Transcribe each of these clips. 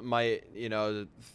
might,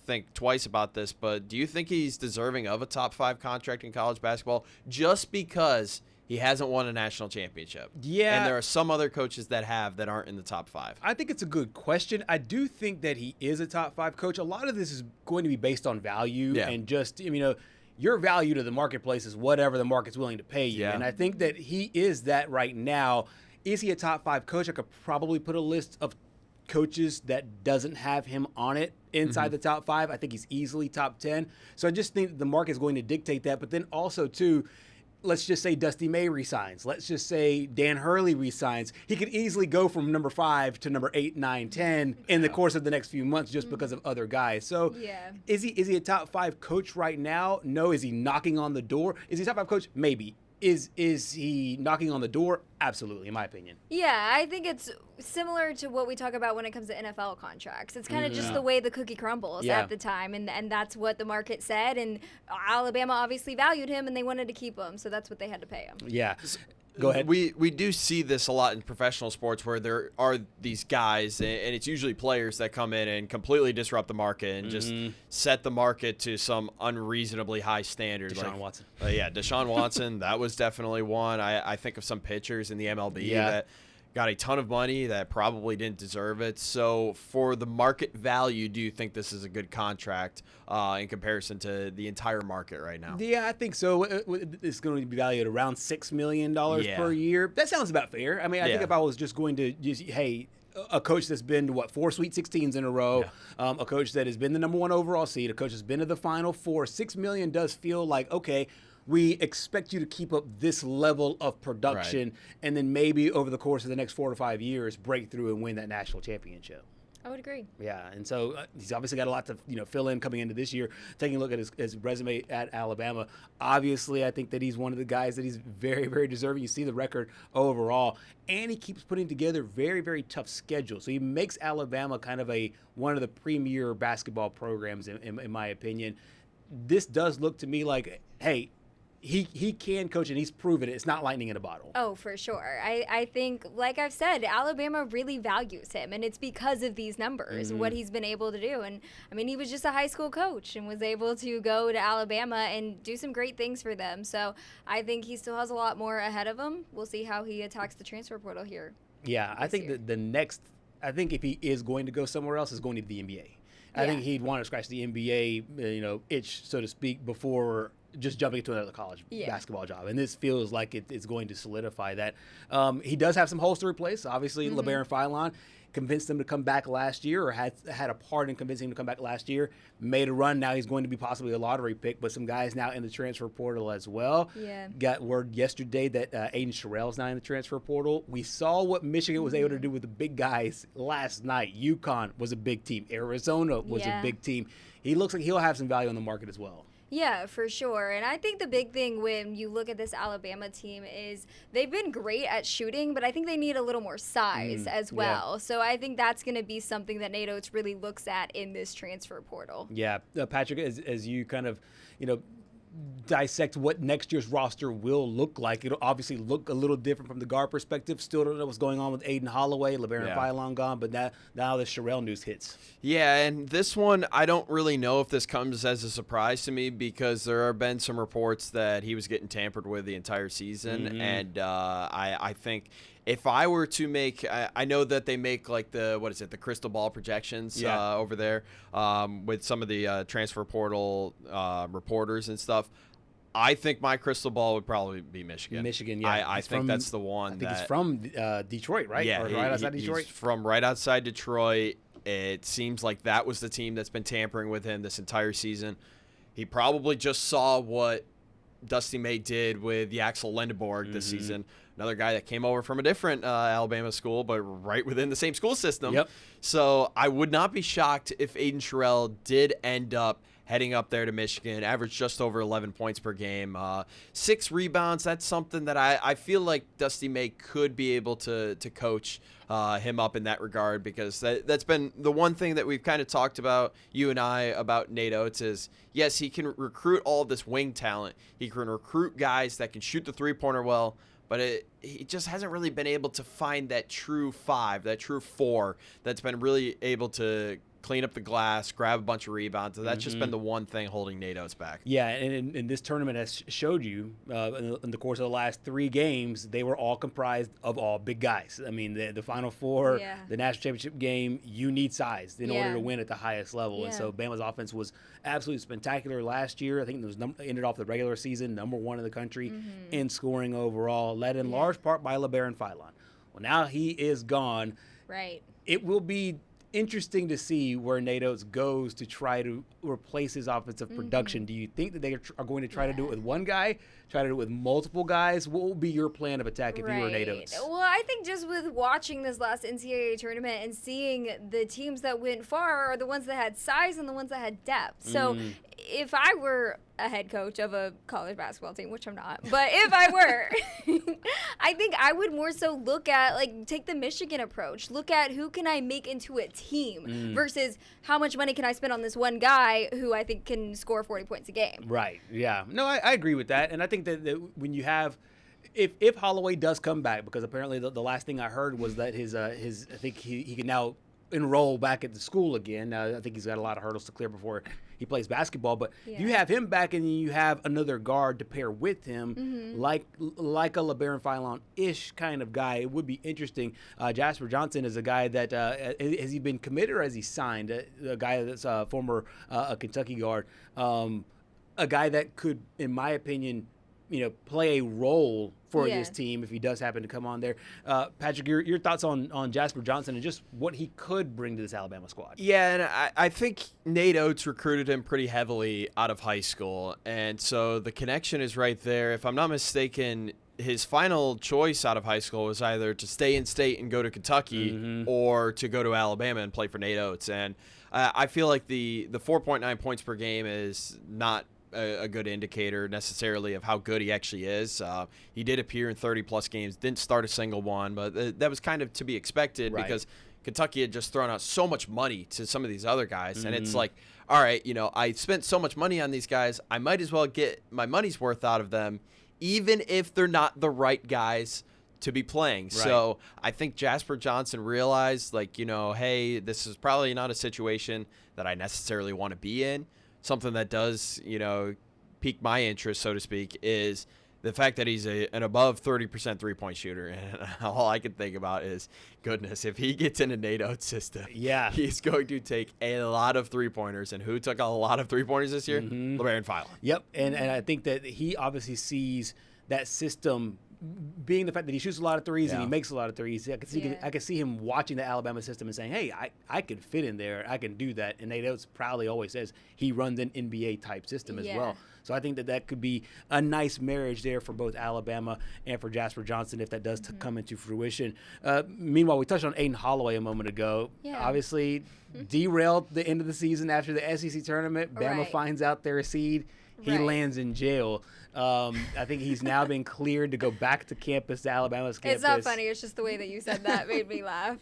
think twice about this, but do you think he's deserving of a top 5 contract in college basketball just because he hasn't won a national championship? Yeah. And there are some other coaches that aren't in the top 5. I think it's a good question. I do think that he is a top 5 coach. A lot of this is going to be based on value and just, your value to the marketplace is whatever the market's willing to pay you. Yeah. And I think that he is that right now. Is he a top 5 coach? I could probably put a list of coaches that doesn't have him on it inside the top 5. I think he's easily top 10. So I just think the market is going to dictate that. But then also, too, let's just say Dusty May resigns. Let's just say Dan Hurley resigns. He could easily go from number 5 to number 8, 9, 10 in the course of the next few months just because of other guys. So is he a top 5 coach right now? No. Is he knocking on the door? Is he a top 5 coach? Maybe. Is he knocking on the door? Absolutely, in my opinion. Yeah, I think it's similar to what we talk about when it comes to NFL contracts. It's kind of just the way the cookie crumbles at the time, and that's what the market said. And Alabama obviously valued him, and they wanted to keep him, so that's what they had to pay him. Yeah. Go ahead. We do see this a lot in professional sports where there are these guys, and it's usually players that come in and completely disrupt the market and just set the market to some unreasonably high standard. Deshaun Watson. Deshaun Watson, that was definitely one. I think of some pitchers in the MLB that got a ton of money that probably didn't deserve it. So for the market value, do you think this is a good contract in comparison to the entire market right now? Yeah, I think so. It's going to be valued around $6 million per year. That sounds about fair. I mean, I think if I was just going to a coach that's been to 4 Sweet 16s in a row, a coach that has been the number 1 overall seed, a coach that's been to the Final Four, $6 million does feel like, okay, we expect you to keep up this level of production and then maybe over the course of the next 4 to 5 years break through and win that national championship. I would agree. Yeah, and so he's obviously got a lot to fill in coming into this year. Taking a look at his resume at Alabama, obviously I think that he's one of the guys that he's very, very deserving. You see the record overall, and he keeps putting together very, very tough schedules. So he makes Alabama kind of one of the premier basketball programs in my opinion. This does look to me like, hey, he can coach, and he's proven it. It's not lightning in a bottle. Oh, for sure. I think, like I've said, Alabama really values him, and it's because of these numbers, what he's been able to do. And, I mean, he was just a high school coach and was able to go to Alabama and do some great things for them. So I think he still has a lot more ahead of him. We'll see how he attacks the transfer portal here. Yeah, I think that the next – I think if he is going to go somewhere else, is going to the NBA. I think he'd want to scratch the NBA, itch, so to speak, before – just jumping into another college basketball job. And this feels like it's going to solidify that. He does have some holes to replace. Obviously, LeBaron Philon convinced him to come back last year, or had a part in convincing him to come back last year, made a run. Now he's going to be possibly a lottery pick, but some guys now in the transfer portal as well. Yeah. Got word yesterday that Aiden Sherrell's now in the transfer portal. We saw what Michigan was able to do with the big guys last night. UConn was a big team. Arizona was a big team. He looks like he'll have some value on the market as well. Yeah, for sure. And I think the big thing when you look at this Alabama team is they've been great at shooting, but I think they need a little more size as well. Yeah. So I think that's going to be something that Nate Oats really looks at in this transfer portal. Yeah. Patrick, as you kind of, dissect what next year's roster will look like. It'll obviously look a little different from the guard perspective. Still don't know what's going on with Aiden Holloway, LeBaron Philon gone, but now the Sherrell news hits. Yeah, and this one, I don't really know if this comes as a surprise to me because there have been some reports that he was getting tampered with the entire season, and I think if I were to make, I know that they make like the crystal ball projections over there with some of the transfer portal reporters and stuff. I think my crystal ball would probably be Michigan. I think that's the one. I think he's from Detroit, right? Yeah, or right outside Detroit. He's from right outside Detroit. It seems like that was the team that's been tampering with him this entire season. He probably just saw what Dusty May did with Yaxel Lindeborg this season. Another guy that came over from a different Alabama school, but right within the same school system. Yep. So I would not be shocked if Aiden Sherrell did end up heading up there to Michigan, averaged just over 11 points per game. 6 rebounds, that's something that I feel like Dusty May could be able to coach him up in that regard, because that's been the one thing that we've kind of talked about, you and I, about Nate Oats is, yes, he can recruit all this wing talent. He can recruit guys that can shoot the three-pointer well, but he just hasn't really been able to find that true 5, that true 4 that's been really able to clean up the glass, grab a bunch of rebounds. That's just been the one thing holding Nate Oats back. Yeah, and this tournament has showed you in the course of the last 3 games, they were all comprised of all big guys. I mean, the Final Four, the national championship game, you need size in order to win at the highest level. And so Bama's offense was absolutely spectacular last year. I think it was ended off the regular season #1 in the country in scoring overall, led in large part by LeBaron Philon. Well, now he is gone. Right. It will be interesting to see where Nate Oats goes to try to replace his offensive production. Do you think that they are going to try to do it with one guy, try to do it with multiple guys? What will be your plan of attack if you were Nate Oats? Well, I think just with watching this last NCAA tournament and seeing the teams that went far are the ones that had size and the ones that had depth. So if I were a head coach of a college basketball team, which I'm not, but if I were, I think I would more so look at, like, take the Michigan approach. Look at who can I make into a team versus how much money can I spend on this one guy who I think can score 40 points a game. Right, yeah. No, I agree with that. And I think that when you have – if Holloway does come back, because apparently the last thing I heard was that his I think he can now enroll back at the school again. I think he's got a lot of hurdles to clear before he plays basketball. But you have him back, and you have another guard to pair with him, like a LeBaron Philon-ish kind of guy. It would be interesting. Jasper Johnson is a guy that has he been committed or has he signed? A guy that's a former Kentucky guard, a guy that could, in my opinion, play a role for this team if he does happen to come on there. Patrick, your thoughts on Jasper Johnson and just what he could bring to this Alabama squad? Yeah, and I think Nate Oats recruited him pretty heavily out of high school, and so the connection is right there. If I'm not mistaken, his final choice out of high school was either to stay in state and go to Kentucky or to go to Alabama and play for Nate Oats. And I feel like the 4.9 points per game is not a good indicator necessarily of how good he actually is. He did appear in 30-plus games, didn't start a single one, but that was kind of to be expected because Kentucky had just thrown out so much money to some of these other guys. And it's like, all right, I spent so much money on these guys, I might as well get my money's worth out of them, even if they're not the right guys to be playing. Right. So I think Jasper Johnson realized, hey, this is probably not a situation that I necessarily want to be in. Something that does, pique my interest, so to speak, is the fact that he's an above 30% three-point shooter. And all I can think about is, goodness, if he gets in a Nate Oats system, he's going to take a lot of three-pointers. And who took a lot of three-pointers this year? LeBaron Philon. Yep, and I think that he obviously sees that system being the fact that he shoots a lot of threes and he makes a lot of threes. I can see him watching the Alabama system and saying, hey, I could fit in there. I can do that. And Nate Oats proudly always says he runs an NBA-type system as well. So I think that could be a nice marriage there for both Alabama and for Jasper Johnson if that does come into fruition. Meanwhile, we touched on Aiden Holloway a moment ago. Obviously, derailed the end of the season after the SEC tournament. Bama finds out their seed. He lands in jail. I think he's now been cleared to go back to campus, to Alabama's campus. It's not funny. It's just the way that you said that made me laugh.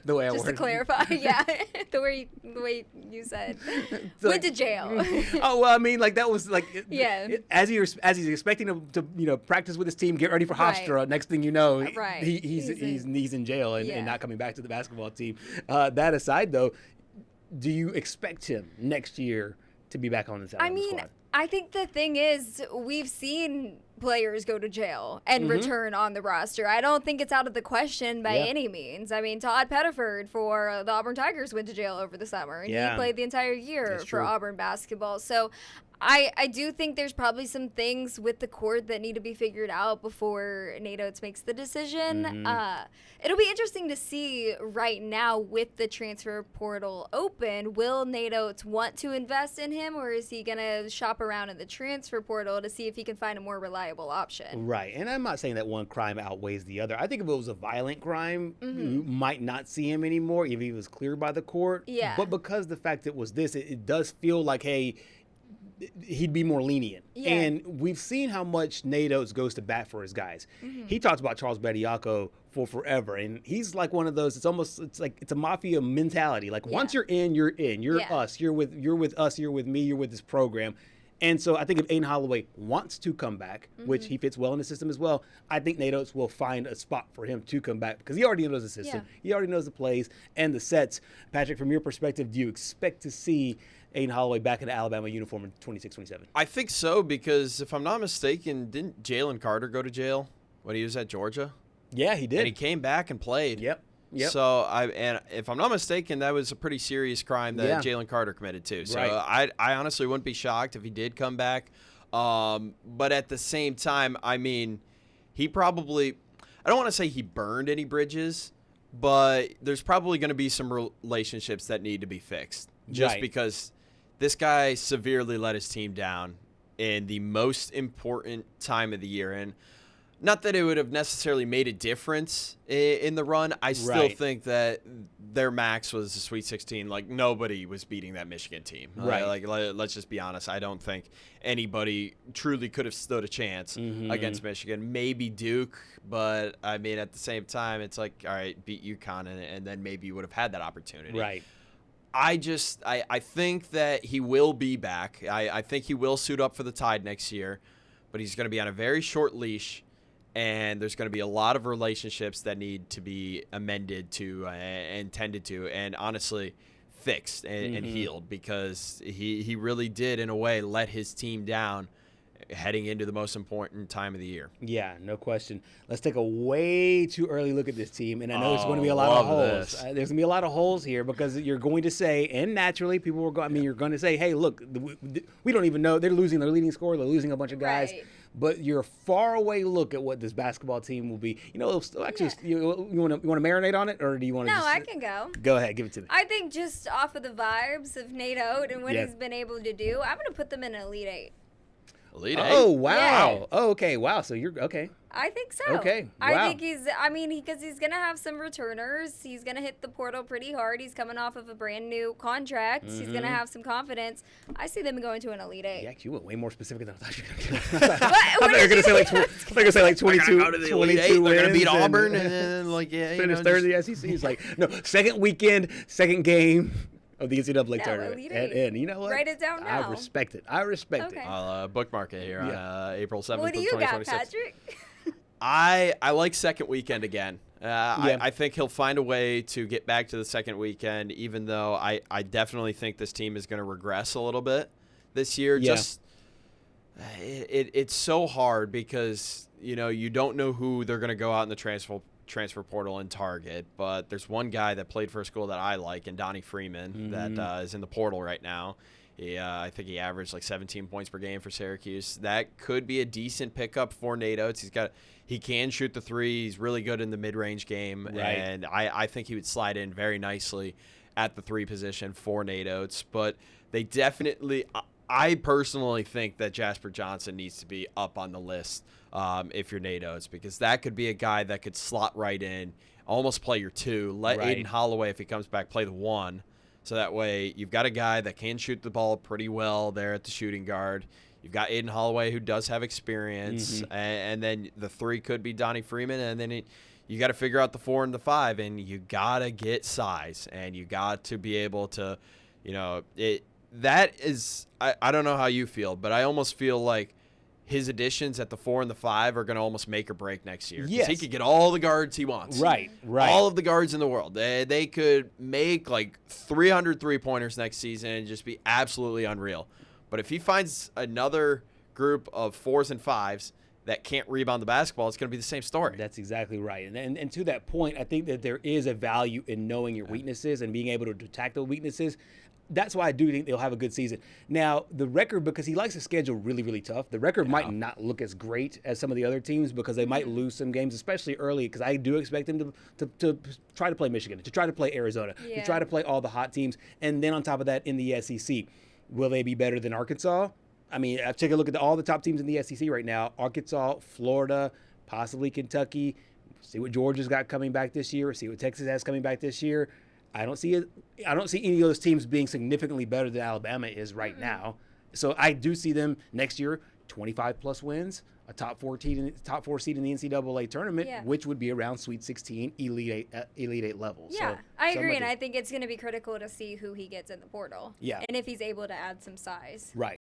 The way I just worded to clarify, the way you said went to jail. Oh well, I mean, that was as he's expecting him to practice with his team, get ready for Hofstra. Next thing you know, he's in jail and not coming back to the basketball team. That aside, though, do you expect him next year to be back on this Alabama squad? I think the thing is, we've seen players go to jail and return on the roster. I don't think it's out of the question by any means. I mean, Todd Pettiford for the Auburn Tigers went to jail over the summer, and he played the entire year for Auburn basketball. So I do think there's probably some things with the court that need to be figured out before Nate Oats makes the decision. It'll be interesting to see right now with the transfer portal open. Will Nate Oats want to invest in him, or is he going to shop around in the transfer portal to see if he can find a more reliable option? Right, and I'm not saying that one crime outweighs the other. I think if it was a violent crime, you might not see him anymore if he was cleared by the court. Yeah. But because the fact it was this, it does feel like, hey, he'd be more lenient. Yeah. And we've seen how much Nate Oats goes to bat for his guys. He talks about Charles Bediako for forever, and he's like one of those, it's a mafia mentality. Once you're in, you're in. You're us. You're with us, you're with me, you're with this program. And so I think if Aiden Holloway wants to come back, which he fits well in the system as well, I think Nate Oats will find a spot for him to come back because he already knows the system. Yeah. He already knows the plays and the sets. Patrick, from your perspective, do you expect to see Aiden Holloway back in the Alabama uniform in 26-27? I think so because if I'm not mistaken, didn't Jalen Carter go to jail when he was at Georgia? Yeah, he did. And he came back and played. Yep. So and if I'm not mistaken, that was a pretty serious crime that Jalen Carter committed too. So I honestly wouldn't be shocked if he did come back. But at the same time, I mean, he probably, I don't want to say he burned any bridges, but there's probably going to be some relationships that need to be fixed just because this guy severely let his team down in the most important time of the year. And not that it would have necessarily made a difference in the run. I still think that their max was the Sweet 16. Like, nobody was beating that Michigan team. Like, let's just be honest. I don't think anybody truly could have stood a chance against Michigan. Maybe Duke, but, I mean, at the same time, it's like, all right, beat UConn, and then maybe you would have had that opportunity. Right. I think that he will be back. I think he will suit up for the Tide next year, but he's going to be on a very short leash. And there's going to be a lot of relationships that need to be amended to and tended to and honestly fixed and healed because he really did, in a way, let his team down heading into the most important time of the year. Yeah, no question. Let's take a way too early look at this team. And I know there's going to be a lot of holes. There's going to be a lot of holes here because you're going to say, and naturally people will go, you're going to say, hey, look, we don't even know. They're losing their leading scorer. They're losing a bunch of guys. Right. But your far away look at what this basketball team will be. You know, actually, you want to marinate on it, or do you want to? No, I can go. Go ahead, give it to me. I think just off of the vibes of Nate Oats and what he's been able to do, I'm going to put them in an Elite Eight. Elite Eight? Oh, wow. Yeah. Oh, okay. Wow. So you're okay. I think so. Okay. Wow. I think because he's going to have some returners. He's going to hit the portal pretty hard. He's coming off of a brand new contract. He's going to have some confidence. I see them going to an Elite Eight. Yeah, you went way more specific than I thought you were going to get. I thought you were going to say like 22 They're going to beat Auburn and then, like, finish third in the SEC. He's like, no, second weekend, second game of the NCAA tournament. And you know what? Write it down now. I respect it. it. I'll bookmark it here on April 7th What do of you 2026. got, Patrick? I like second weekend again. I think he'll find a way to get back to the second weekend, even though I definitely think this team is going to regress a little bit this year. Yeah. Just it's so hard because, you know, you don't know who they're going to go out in the transfer portal and target, but there's one guy that played for a school that I like, and Donnie Freeman, that is in the portal right now. I think he averaged like 17 points per game for Syracuse. That could be a decent pickup for Nate Oats. He can shoot the three. He's really good in the mid-range game, and I think he would slide in very nicely at the three position for Nate Oats. But they definitely, I personally think that Jasper Johnson needs to be up on the list if you're Nate Oats, because that could be a guy that could slot right in, almost play your two. Let Aiden Holloway, if he comes back, play the one. So that way you've got a guy that can shoot the ball pretty well there at the shooting guard. You've got Aiden Holloway, who does have experience, and then the three could be Donnie Freeman, and then you got to figure out the 4 and the 5, and you got to get size, and you got to be able to, you know, that is, I don't know how you feel, but I almost feel like his additions at the 4 and the 5 are going to almost make or break next year. Because he could get all the guards he wants. Right. All of the guards in the world. They could make like 300 3-pointers next season and just be absolutely unreal. But if he finds another group of 4s and 5s that can't rebound the basketball, it's going to be the same story. That's exactly right. And to that point, I think that there is a value in knowing your weaknesses and being able to attack those weaknesses. That's why I do think they'll have a good season. Now, the record, because he likes to schedule really, really tough, the record might not look as great as some of the other teams because they might lose some games, especially early, because I do expect them to try to play Michigan, to try to play Arizona, to try to play all the hot teams. And then on top of that, in the SEC, will they be better than Arkansas? I mean, I've taken a look at all the top teams in the SEC right now. Arkansas, Florida, possibly Kentucky. See what Georgia's got coming back this year. See what Texas has coming back this year. I don't see any of those teams being significantly better than Alabama is right now. So I do see them next year 25-plus wins, a top four seed in the NCAA tournament, which would be around Sweet 16, Elite Eight level. Yeah, so I agree, and I think it's going to be critical to see who he gets in the portal. Yeah. And if he's able to add some size. Right.